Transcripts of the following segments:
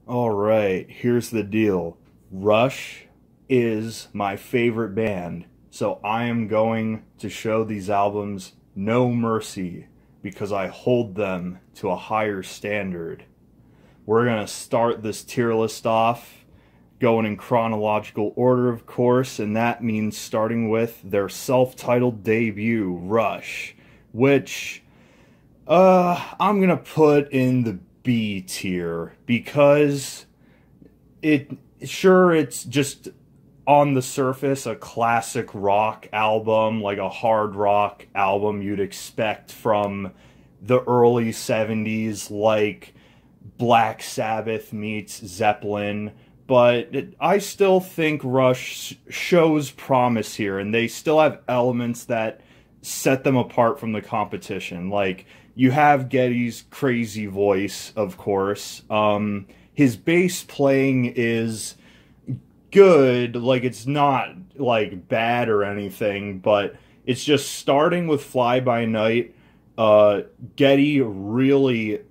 Alright, here's the deal. Rush is my favorite band, so I am going to show these albums no mercy because I hold them to a higher standard. We're going to start this tier list off going in chronological order, of course, and that means starting with their self-titled debut, Rush, which I'm going to put in the B tier because it's just on the surface a classic rock album, like a hard rock album you'd expect from the early 70s, like Black Sabbath meets Zeppelin. But I still think Rush shows promise here, and they still have elements that set them apart from the competition. Like, you have Geddy's crazy voice, of course. His bass playing is good. Like, it's not, like, bad or anything, but it's just starting with Fly By Night. Geddy really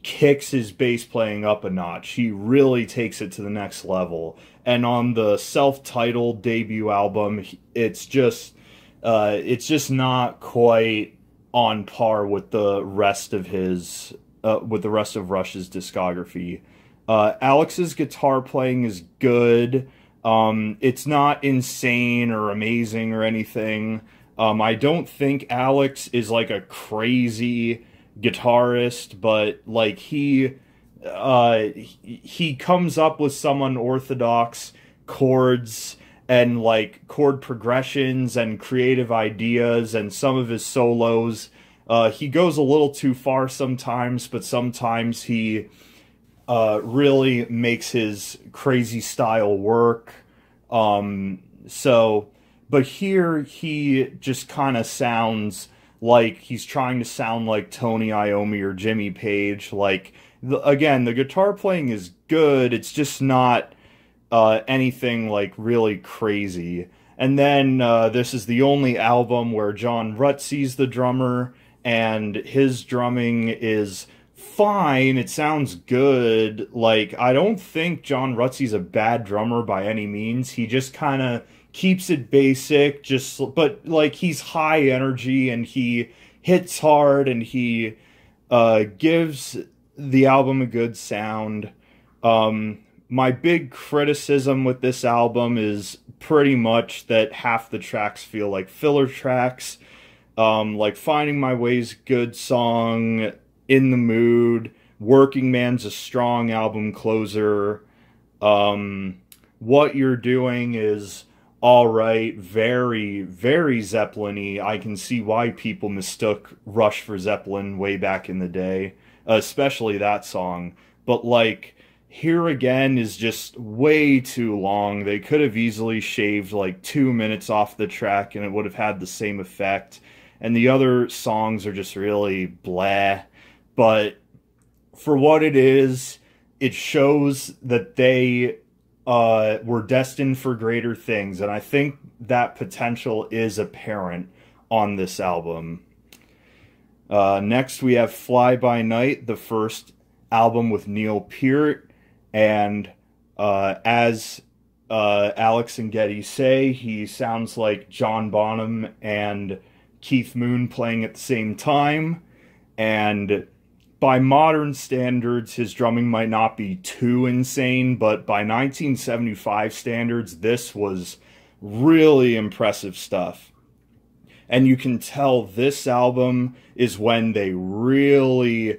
kicks his bass playing up a notch. He really takes it to the next level. And on the self-titled debut album, it's just not quite on par with the rest of Rush's discography. Alex's guitar playing is good. It's not insane or amazing or anything. I don't think Alex is like a crazy guitarist, but like he comes up with some unorthodox chords and like chord progressions and creative ideas, and some of his solos, he goes a little too far sometimes, but sometimes he really makes his crazy style work. But here he just kind of sounds like he's trying to sound like Tony Iommi or Jimmy Page. Like, again, the guitar playing is good, it's just not anything like really crazy. And then this is the only album where John Rutsey's the drummer, and his drumming is fine. It sounds good. Like, I don't think John Rutsey's a bad drummer by any means. He just kind of keeps it basic, but like he's high energy and he hits hard and he gives the album a good sound. My big criticism with this album is pretty much that half the tracks feel like filler tracks. Like Finding My Way's good song, In the Mood, Working Man's a strong album closer. What You're Doing is alright, very, very Zeppelin-y. I can see why people mistook Rush for Zeppelin way back in the day, especially that song. But like, Here Again is just way too long. They could have easily shaved like 2 minutes off the track and it would have had the same effect. And the other songs are just really blah. But for what it is, it shows that they were destined for greater things. And I think that potential is apparent on this album. Next we have Fly By Night, the first album with Neil Peart. And as Alex and Geddy say, he sounds like John Bonham and Keith Moon playing at the same time. And by modern standards, his drumming might not be too insane, but by 1975 standards, this was really impressive stuff. And you can tell this album is when they really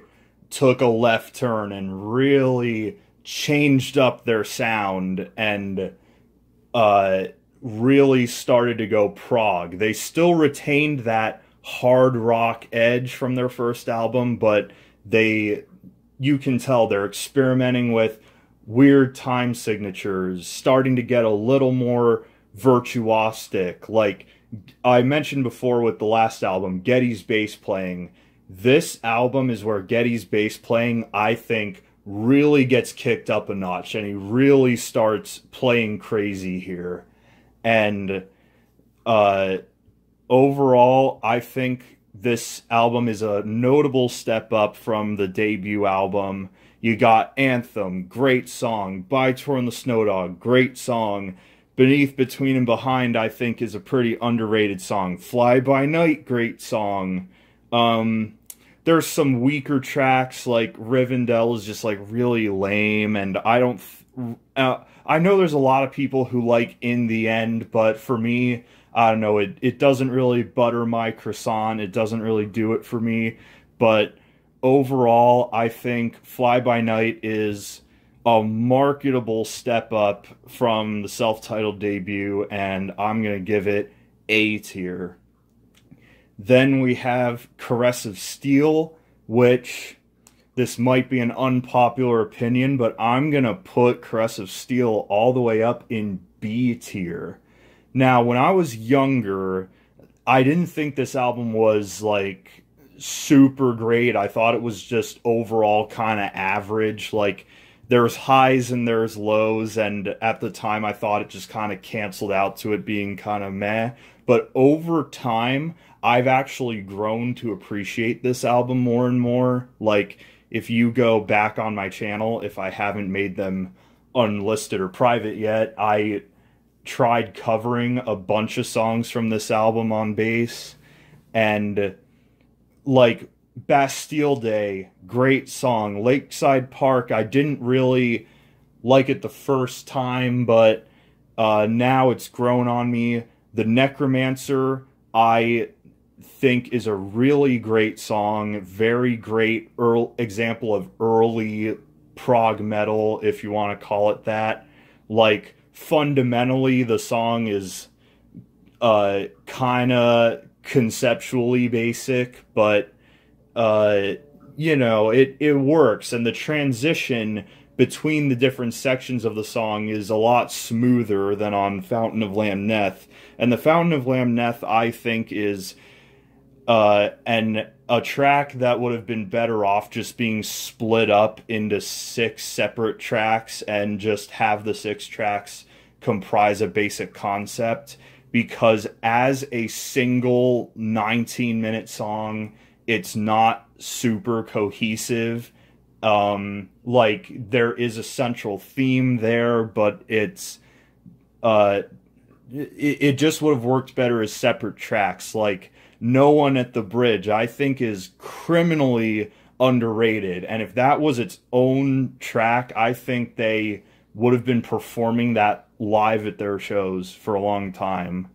took a left turn and really changed up their sound and really started to go prog. They still retained that hard rock edge from their first album, but you can tell they're experimenting with weird time signatures, starting to get a little more virtuosic. Like I mentioned before with the last album, Geddy's bass playing. This album is where Geddy's bass playing, I think, really gets kicked up a notch, and he really starts playing crazy here. And overall, I think this album is a notable step up from the debut album. You got Anthem, great song. By Torn the Snow Dog, great song. Beneath, Between, and Behind, I think, is a pretty underrated song. Fly By Night, great song. There's some weaker tracks, like Rivendell is just, like, really lame, and I don't... I know there's a lot of people who like In the End, but for me, I don't know, it doesn't really butter my croissant. It doesn't really do it for me. But overall, I think Fly By Night is a marketable step up from the self-titled debut, and I'm going to give it A tier. Then we have Caress of Steel, which... this might be an unpopular opinion, but I'm going to put Caress of Steel all the way up in B tier. Now, when I was younger, I didn't think this album was, like, super great. I thought it was just overall kind of average. Like, there's highs and there's lows, and at the time I thought it just kind of canceled out to it being kind of meh. But over time, I've actually grown to appreciate this album more and more. Like, if you go back on my channel, if I haven't made them unlisted or private yet, I tried covering a bunch of songs from this album on bass, and like Bastille Day, great song. Lakeside Park, I didn't really like it the first time, but now it's grown on me. The Necromancer, I think, is a really great song, very great example of early prog metal, if you want to call it that. Like, fundamentally, the song is kind of conceptually basic, but you know, it works, and the transition between the different sections of the song is a lot smoother than on Fountain of Lamneth. And the Fountain of Lamneth, I think, is a track that would have been better off just being split up into 6 separate tracks and just have the 6 tracks comprise a basic concept, because as a single 19-minute song, it's not super cohesive. Like, there is a central theme there, but it's it just would have worked better as separate tracks. Like, No One at the Bridge, I think, is criminally underrated, and if that was its own track, I think they would have been performing that live at their shows for a long time.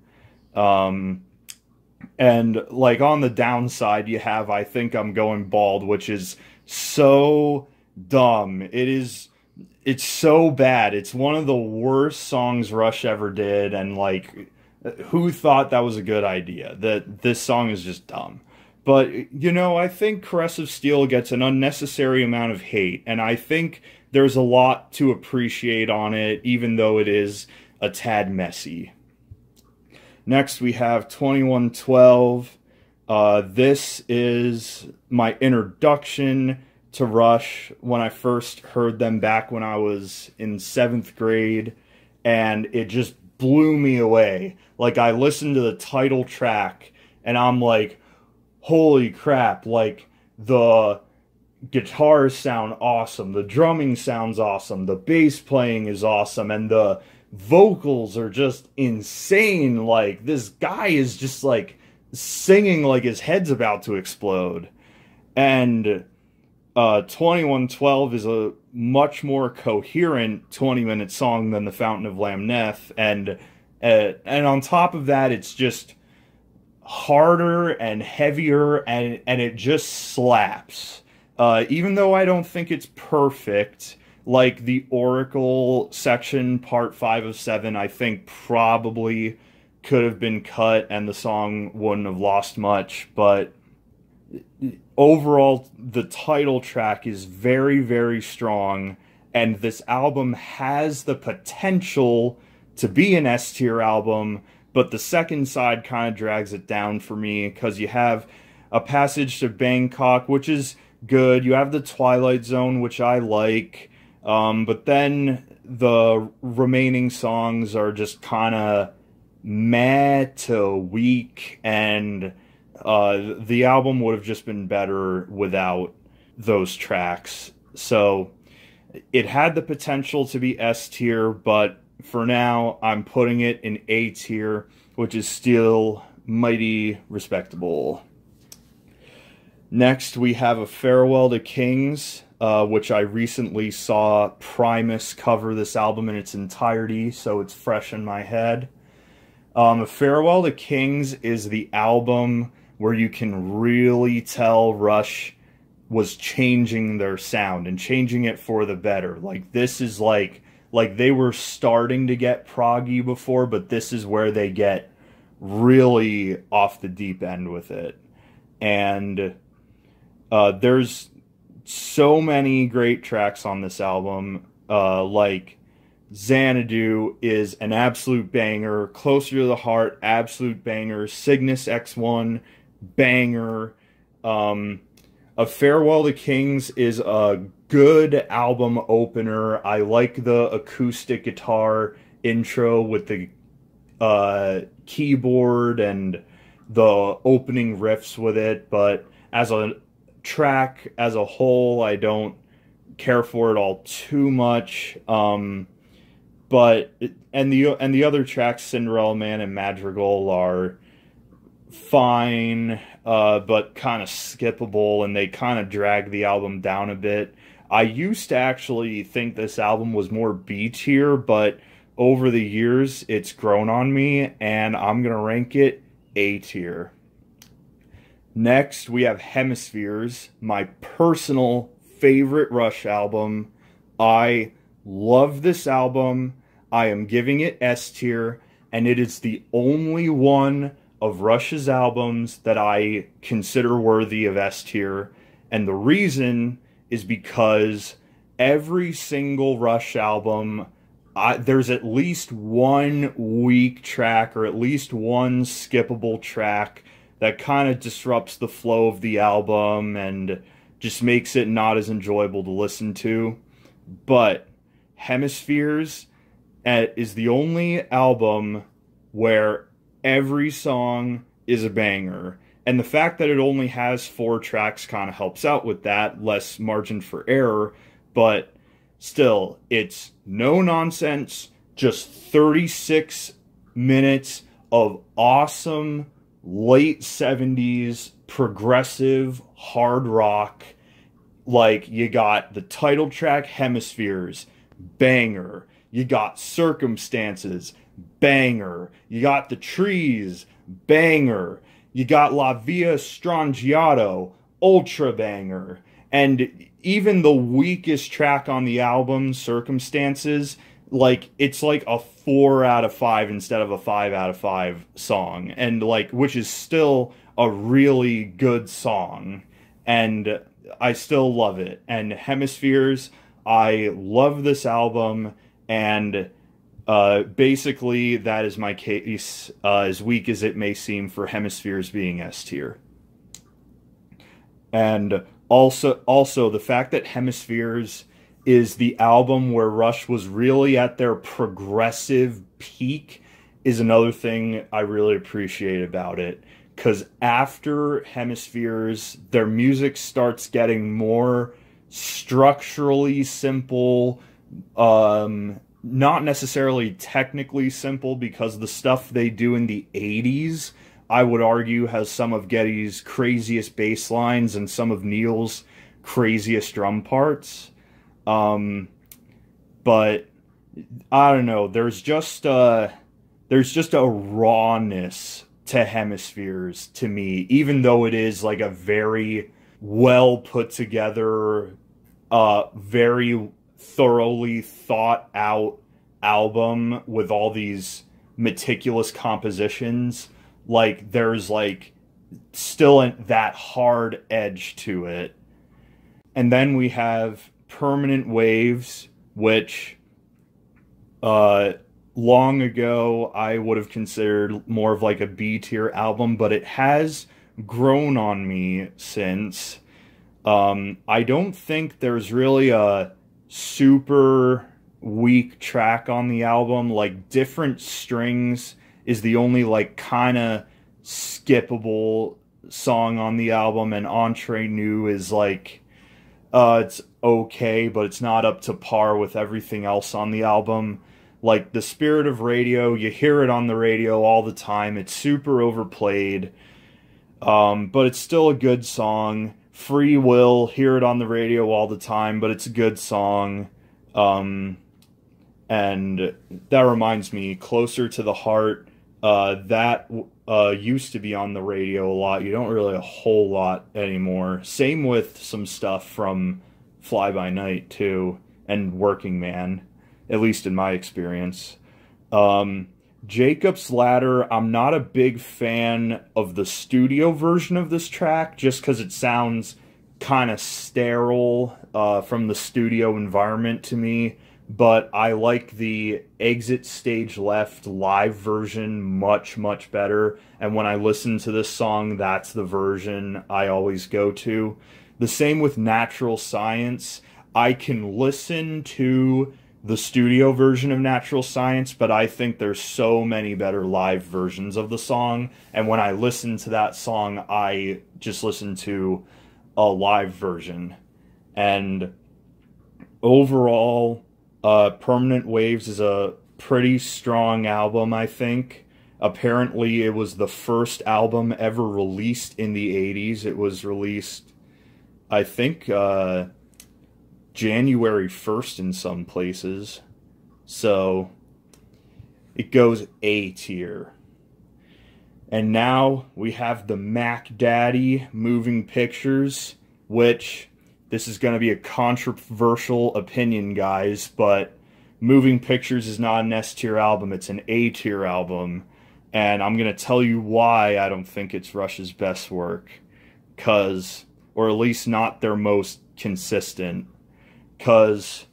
And, like, on the downside, you have I Think I'm Going Bald, which is so dumb. It's so bad. It's one of the worst songs Rush ever did, and, like, who thought that was a good idea? That this song is just dumb. But, you know, I think Caress of Steel gets an unnecessary amount of hate, and I think there's a lot to appreciate on it, even though it is a tad messy. Next, we have 2112. This is my introduction to Rush when I first heard them back when I was in 7th grade, and it just blew me away. Like, I listened to the title track, and I'm like, holy crap, like, the guitars sound awesome, the drumming sounds awesome, the bass playing is awesome, and the vocals are just insane. Like, this guy is just, like, singing like his head's about to explode. And 2112 is a much more coherent 20-minute song than the Fountain of Lamneth, and on top of that, it's just harder and heavier, and it just slaps. Even though I don't think it's perfect, like the Oracle section, part 5 of 7, I think probably could have been cut and the song wouldn't have lost much, but overall, the title track is very, very strong, and this album has the potential to be an S-tier album, but the second side kind of drags it down for me, because you have A Passage to Bangkok, which is good, you have The Twilight Zone, which I like, but then the remaining songs are just kind of meh to weak, and the album would have just been better without those tracks. So It had the potential to be S tier, but for now, I'm putting it in A tier, which is still mighty respectable. Next, we have A Farewell to Kings, which I recently saw Primus cover this album in its entirety, so it's fresh in my head. A Farewell to Kings is the album where you can really tell Rush was changing their sound and changing it for the better. Like, this is like they were starting to get proggy before, but this is where they get really off the deep end with it. And there's so many great tracks on this album. Like Xanadu is an absolute banger. Closer to the Heart, absolute banger. Cygnus X1, banger. A Farewell to Kings is a good album opener. I like the acoustic guitar intro with the keyboard and the opening riffs with it, but as a track as a whole, I don't care for it all too much. But the other tracks, Cinderella Man and Madrigal, are fine, but kind of skippable, and they kind of drag the album down a bit. I used to actually think this album was more B tier, but over the years it's grown on me, and I'm gonna rank it A tier. Next, we have Hemispheres, my personal favorite Rush album. I love this album. I am giving it S tier, and it is the only one of Rush's albums that I consider worthy of S tier. And the reason is because every single Rush album, there's at least one weak track or at least one skippable track that kind of disrupts the flow of the album and just makes it not as enjoyable to listen to. But Hemispheres is the only album where every song is a banger. And the fact that it only has 4 tracks kind of helps out with that, less margin for error. But still, it's no nonsense, just 36 minutes of awesome late 70s progressive hard rock. Like, you got the title track, Hemispheres, banger. You got Circumstances, banger. You got The Trees, banger. You got La Via Strangiato, ultra banger. And even the weakest track on the album, Circumstances, like, it's like a 4 out of 5 instead of a 5 out of 5 song. And, like, which is still a really good song. And I still love it. And Hemispheres, I love this album. And basically, that is my case, as weak as it may seem, for Hemispheres being S tier. And also the fact that Hemispheres is the album where Rush was really at their progressive peak is another thing I really appreciate about it. Because after Hemispheres, their music starts getting more structurally simple, not necessarily technically simple, because the stuff they do in the 80s, I would argue, has some of Geddy's craziest bass lines and some of Neil's craziest drum parts. But I don't know, there's just a rawness to Hemispheres to me, even though it is like a very well put together, very thoroughly thought out album with all these meticulous compositions. Like, there's like still that hard edge to it. And then we have Permanent Waves, which long ago I would have considered more of like a B tier album, but it has grown on me since. I don't think there's really a super weak track on the album. Like, Different Strings is the only like kind of skippable song on the album, and Entre Nous is like It's okay, but it's not up to par with everything else on the album. Like, The Spirit of Radio, you hear it on the radio all the time. It's super overplayed, but it's still a good song. Free Will, hear it on the radio all the time, but it's a good song. Um, and that reminds me, Closer to the Heart, that used to be on the radio a lot. You don't really a whole lot anymore. Same with some stuff from Fly By Night too, and Working Man, at least in my experience. Um, Jacob's Ladder, I'm not a big fan of the studio version of this track, just because it sounds kind of sterile from the studio environment to me. But I like the Exit Stage Left live version much, much better. And when I listen to this song, that's the version I always go to. The same with Natural Science. I can listen to the studio version of Natural Science, but I think there's so many better live versions of the song. And when I listen to that song, I just listen to a live version. And overall, Permanent Waves is a pretty strong album, I think. Apparently, it was the first album ever released in the 80s. It was released, I think, January 1st in some places. So, it goes A tier. And now we have the Mac Daddy Moving Pictures, which... this is going to be a controversial opinion, guys, but Moving Pictures is not an S-tier album, it's an A-tier album. And I'm going to tell you why I don't think it's Rush's best work. Or at least not their most consistent. Because,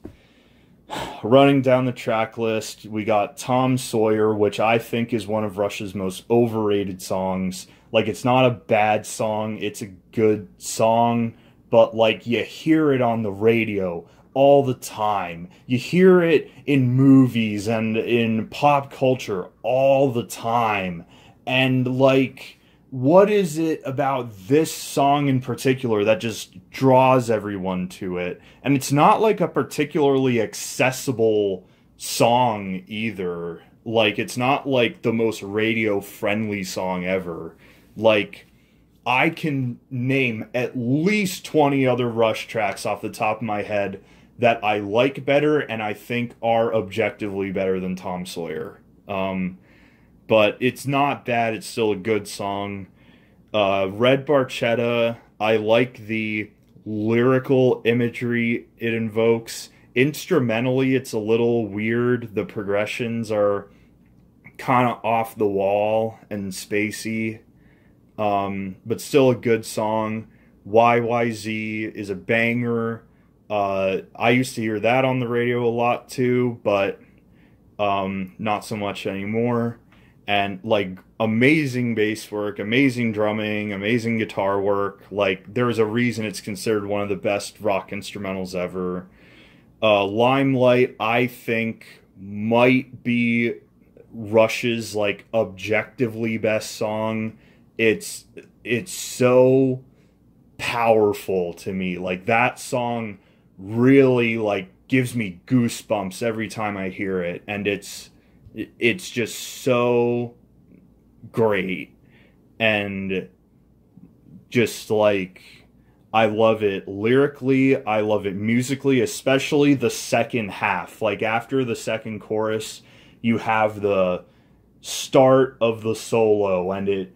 running down the track list, we got Tom Sawyer, which I think is one of Rush's most overrated songs. Like, it's not a bad song, it's a good song. But, like, you hear it on the radio all the time. You hear it in movies and in pop culture all the time. And, like, what is it about this song in particular that just draws everyone to it? And it's not, like, a particularly accessible song either. Like, it's not, like, the most radio-friendly song ever. Like... I can name at least 20 other Rush tracks off the top of my head that I like better and I think are objectively better than Tom Sawyer. But it's not bad. It's still a good song. Red Barchetta, I like the lyrical imagery it invokes. Instrumentally, it's a little weird. The progressions are kind of off the wall and spacey. But still a good song. YYZ is a banger. I used to hear that on the radio a lot too, but not so much anymore. And like amazing bass work, amazing drumming, amazing guitar work. Like there's a reason it's considered one of the best rock instrumentals ever. Limelight, I think, might be Rush's like objectively best song. It's so powerful to me. Like that song really like gives me goosebumps every time I hear it, and it's just so great. And just like I love it lyrically, I love it musically, especially the second half. Like after the second chorus, you have the start of the solo and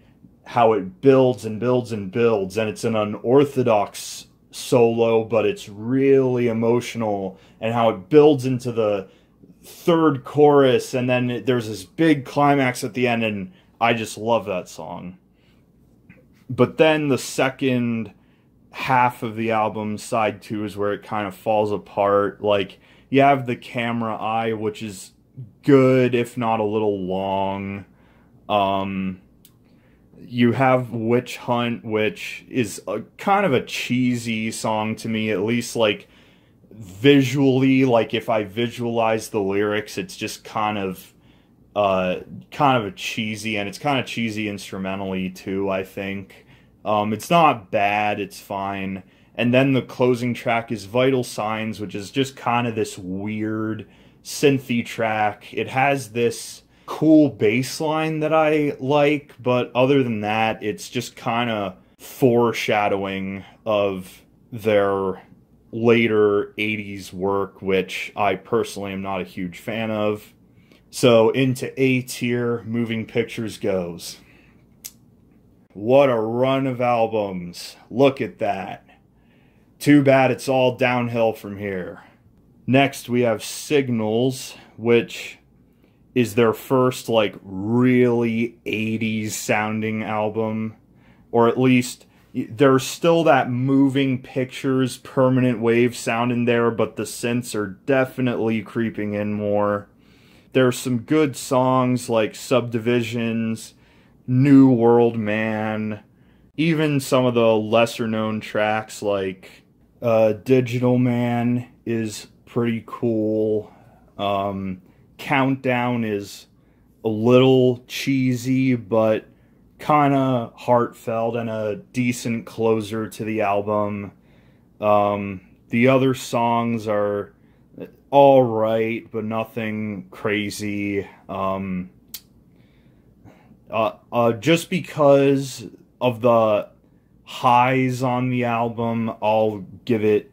how it builds and builds and builds, and it's an unorthodox solo, but it's really emotional, and how it builds into the third chorus, and then there's this big climax at the end, and I just love that song. But then the second half of the album, side 2, is where it kind of falls apart. Like, you have the Camera Eye, which is good, if not a little long. You have Witch Hunt, which is kind of a cheesy song to me, at least like visually. Like if I visualize the lyrics, it's just kind of a cheesy, and it's kind of cheesy instrumentally too, I think. It's not bad, it's fine. And then the closing track is Vital Signs, which is just kind of this weird synthy track. It has this cool bass line that I like, but other than that, it's just kind of foreshadowing of their later 80s work, which I personally am not a huge fan of. So into A tier, Moving Pictures goes. What a run of albums. Look at that. Too bad it's all downhill from here. Next we have Signals, which is their first like really 80s sounding album. Or at least there's still that Moving Pictures permanent wave sound in there, but the synths are definitely creeping in more. There's some good songs like Subdivisions, New World Man, even some of the lesser known tracks like Digital Man is pretty cool. Countdown is a little cheesy, but kind of heartfelt and a decent closer to the album. The other songs are all right, but nothing crazy. Just because of the highs on the album, I'll give it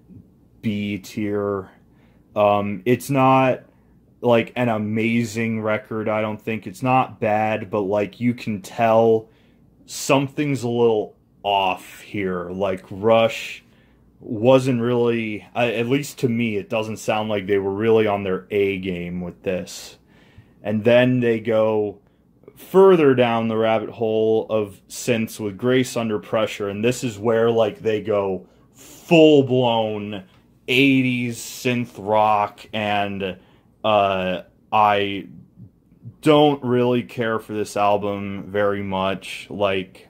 B tier. It's not like an amazing record, I don't think. It's not bad, but like you can tell something's a little off here. Like Rush wasn't really, at least to me, it doesn't sound like they were really on their A game with this. And then they go further down the rabbit hole of synths with Grace Under Pressure, and this is where like they go full-blown 80s synth rock, and I don't really care for this album very much. Like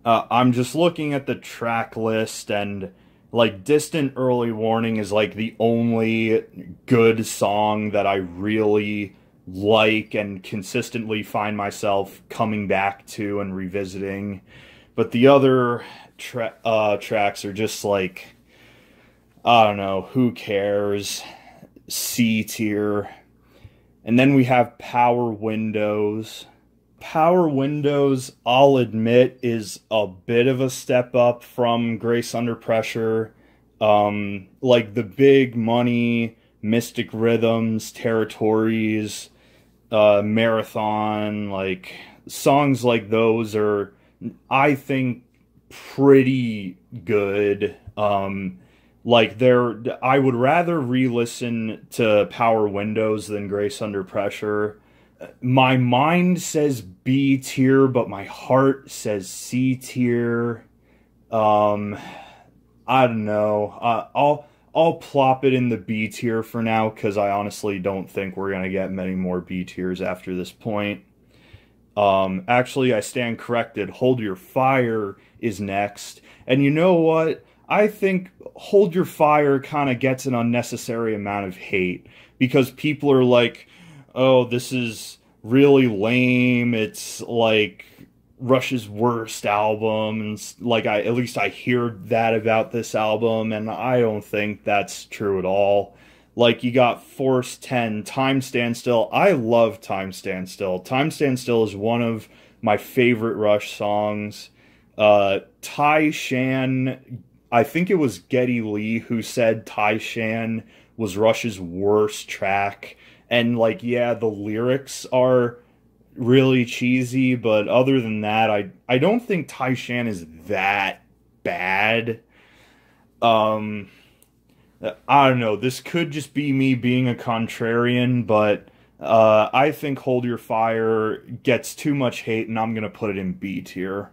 I'm just looking at the track list, and like Distant Early Warning is like the only good song that I really like and consistently find myself coming back to and revisiting. But the other tracks are just like, I don't know, who cares? C tier. And then we have Power Windows. Power Windows, I'll admit, is a bit of a step up from Grace Under Pressure. Like the Big Money, Mystic Rhythms, Territories, Marathon, like songs like those are, I think, pretty good. Like I would rather re-listen to Power Windows than Grace Under Pressure. My mind says B tier, but my heart says C tier. I don't know. I'll plop it in the B tier for now, because I honestly don't think we're gonna get many more B tiers after this point. Actually, I stand corrected. Hold Your Fire is next. And you know what? I think Hold Your Fire kind of gets an unnecessary amount of hate, because people are like, oh, this is really lame. It's like Rush's worst album, and like at least I hear that about this album, and I don't think that's true at all. Like you got Force 10, Time Stand Still. I love Time Stand Still. Time Stand Still is one of my favorite Rush songs. Tai Shan, I think it was Geddy Lee who said Tai Shan was Rush's worst track. And like, yeah, the lyrics are really cheesy, but other than that, I don't think Tai Shan is that bad. I don't know, this could just be me being a contrarian, but I think Hold Your Fire gets too much hate, and I'm gonna put it in B tier.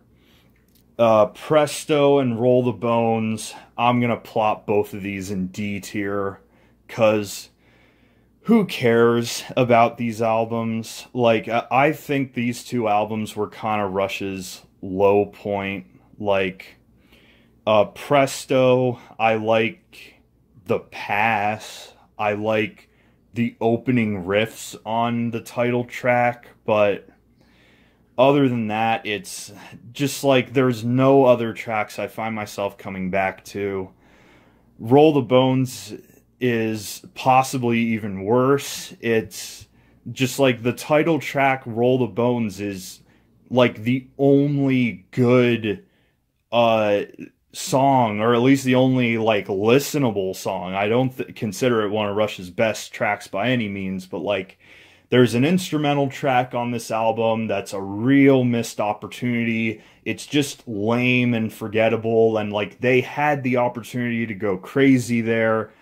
Presto and Roll the Bones, I'm gonna plop both of these in D tier, cause who cares about these albums? Like, I think these two albums were kind of Rush's low point. Like, Presto, I like the pass. I like the opening riffs on the title track, but other than that, it's just like there's no other tracks I find myself coming back to. Roll the Bones is possibly even worse. It's just like the title track, Roll the Bones, is like the only good uh song, or at least the only like listenable song. I don't consider it one of Rush's best tracks by any means, but like there's an instrumental track on this album that's a real missed opportunity. It's just lame and forgettable, and like they had the opportunity to go crazy there,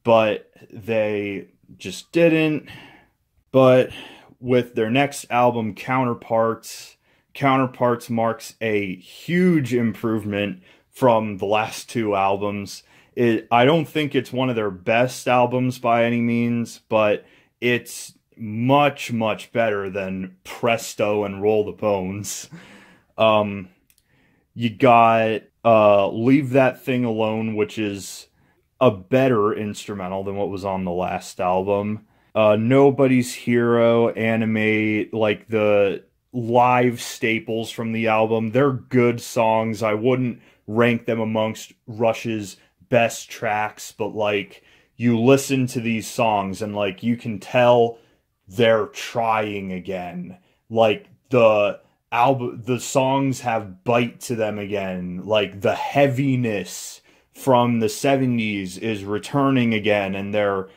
but they just didn't. But with their next album, Counterparts marks a huge improvement from the last two albums. I don't think it's one of their best albums by any means, but it's much, much better than Presto and Roll the Bones. You got Leave That Thing Alone, which is a better instrumental than what was on the last album. Nobody's Hero, Animate, like the live staples from the album. They're good songs. I wouldn't rank them amongst Rush's best tracks, but like you listen to these songs and like you can tell they're trying again. Like the songs have bite to them again. Like the heaviness from the 70s is returning again, and they're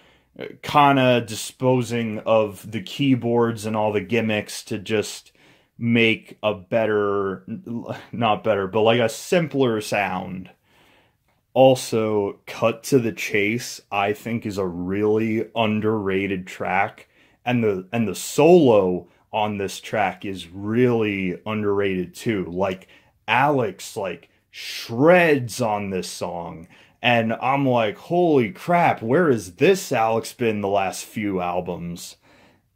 kind of disposing of the keyboards and all the gimmicks to just make a better, not better, but like a simpler sound. Also, Cut to the Chase, I think, is a really underrated track, and the solo on this track is really underrated too. Like Alex like shreds on this song, and I'm like, holy crap, where has this Alex been the last few albums?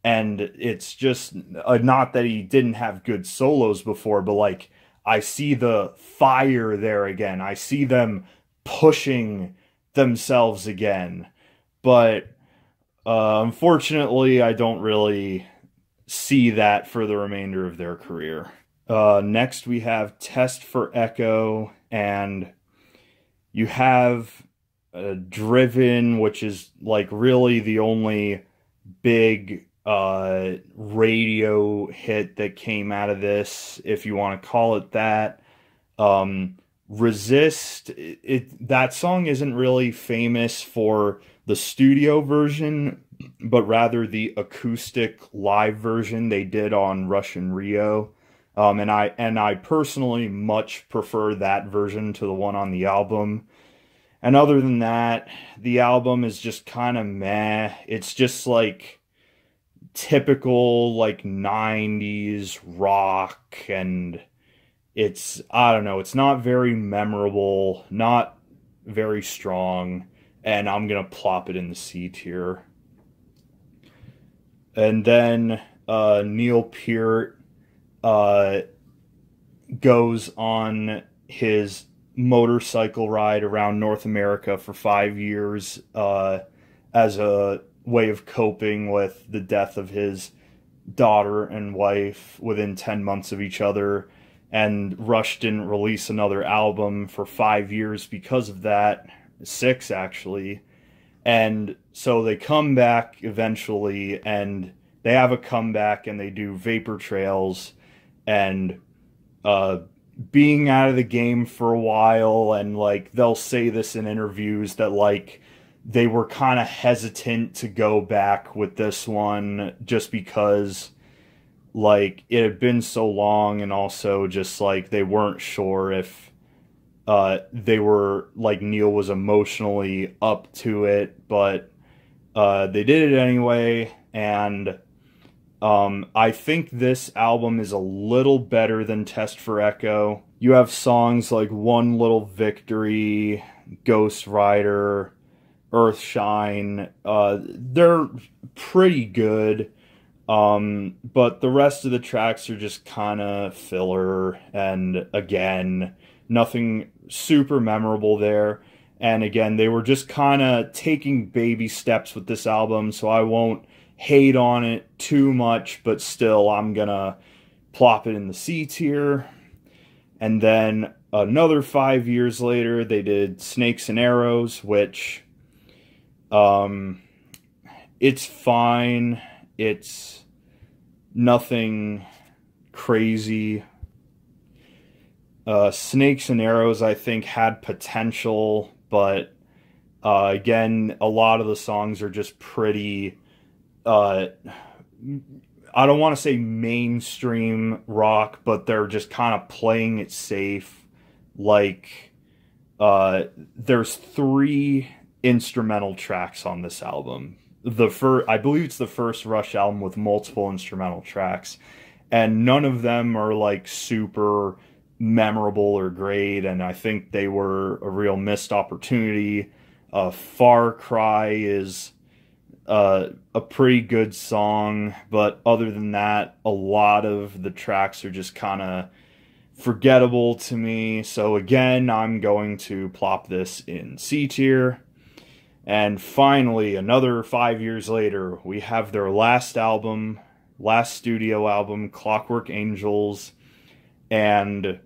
And it's just not that he didn't have good solos before, but like I see the fire there again. I see them pushing themselves again. But unfortunately, I don't really see that for the remainder of their career. Next, we have Test for Echo, and you have Driven, which is like really the only big radio hit that came out of this, if you want to call it that. Resist, that song isn't really famous for the studio version, but rather the acoustic live version they did on Rush in Rio. And I personally much prefer that version to the one on the album. And other than that, the album is just kind of meh. It's just like typical like 90s rock, and it's, I don't know, it's not very memorable, not very strong, and I'm gonna plop it in the C tier. And then Neil Peart goes on his motorcycle ride around North America for 5 years as a way of coping with the death of his daughter and wife within 10 months of each other. And Rush didn't release another album for 5 years because of that. 6, actually. And so they come back eventually, and they have a comeback, and they do Vapor Trails, and being out of the game for a while, and like they'll say this in interviews that like they were kind of hesitant to go back with this one just because like it had been so long, and also just like they weren't sure if they were like Neil was emotionally up to it, but they did it anyway. And I think this album is a little better than Test for Echo. You have songs like One Little Victory, Ghost Rider, Earthshine. They're pretty good. But the rest of the tracks are just kind of filler, and again, nothing super memorable there. And again, they were just kind of taking baby steps with this album, so I won't hate on it too much, but still I'm gonna plop it in the C tier. And then another 5 years later, they did Snakes and Arrows, which it's fine. It's nothing crazy. Snakes and Arrows, I think, had potential, but again, a lot of the songs are just pretty, I don't want to say mainstream rock, but they're just kind of playing it safe. Like, there's 3 instrumental tracks on this album. I believe it's the first Rush album with multiple instrumental tracks, and none of them are like super memorable or great, and I think they were a real missed opportunity. Far Cry is a pretty good song, but other than that, a lot of the tracks are just kind of forgettable to me. So again, I'm going to plop this in C tier. And finally, another 5 years later, we have their last studio album, Clockwork Angels, and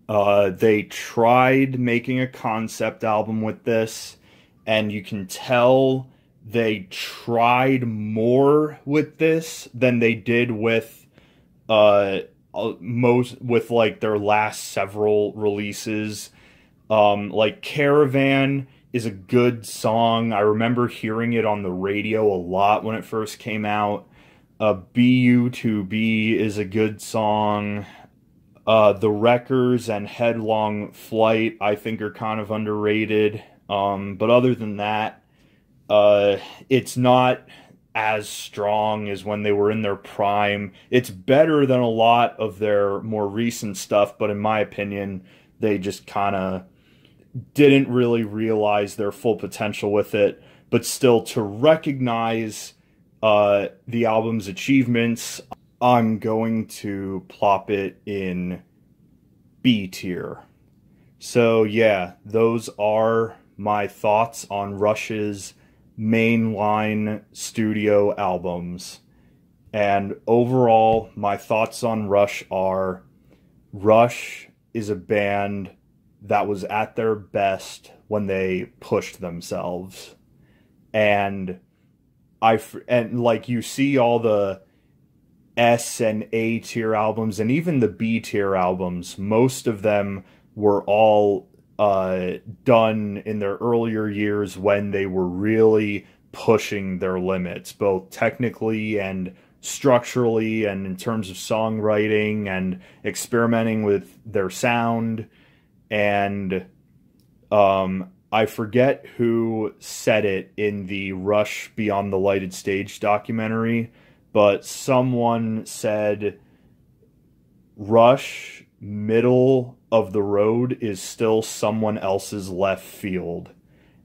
they tried making a concept album with this, and you can tell they tried more with this than they did with like their last several releases. Like Caravan is a good song. I remember hearing it on the radio a lot when it first came out. BU2B is a good song. The Wreckers and Headlong Flight, I think, are kind of underrated. But other than that, it's not as strong as when they were in their prime. It's better than a lot of their more recent stuff, but in my opinion, they just kind of didn't really realize their full potential with it. But still, to recognize the album's achievements, I'm going to plop it in B tier. So yeah, those are my thoughts on Rush's mainline studio albums. And overall, my thoughts on Rush are, Rush is a band that was at their best when they pushed themselves. And like, you see all the S and A tier albums, and even the B tier albums, most of them were all done in their earlier years when they were really pushing their limits, both technically and structurally, and in terms of songwriting and experimenting with their sound. And I forget who said it in the Rush Beyond the Lighted Stage documentary, but someone said Rush middle of the road is still someone else's left field.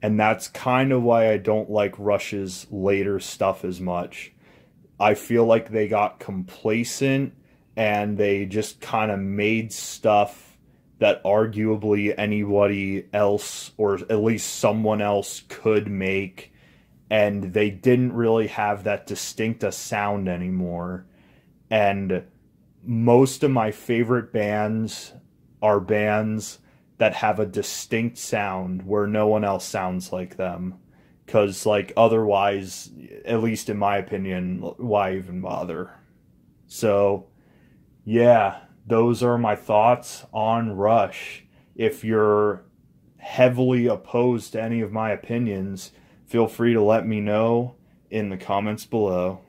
And that's kind of why I don't like Rush's later stuff as much. I feel like they got complacent and they just kind of made stuff that arguably anybody else, or at least someone else, could make, and they didn't really have that distinct a sound anymore. And most of my favorite bands are bands that have a distinct sound where no one else sounds like them. Because, like, otherwise, at least in my opinion, why even bother? So, yeah, those are my thoughts on Rush. If you're heavily opposed to any of my opinions, feel free to let me know in the comments below.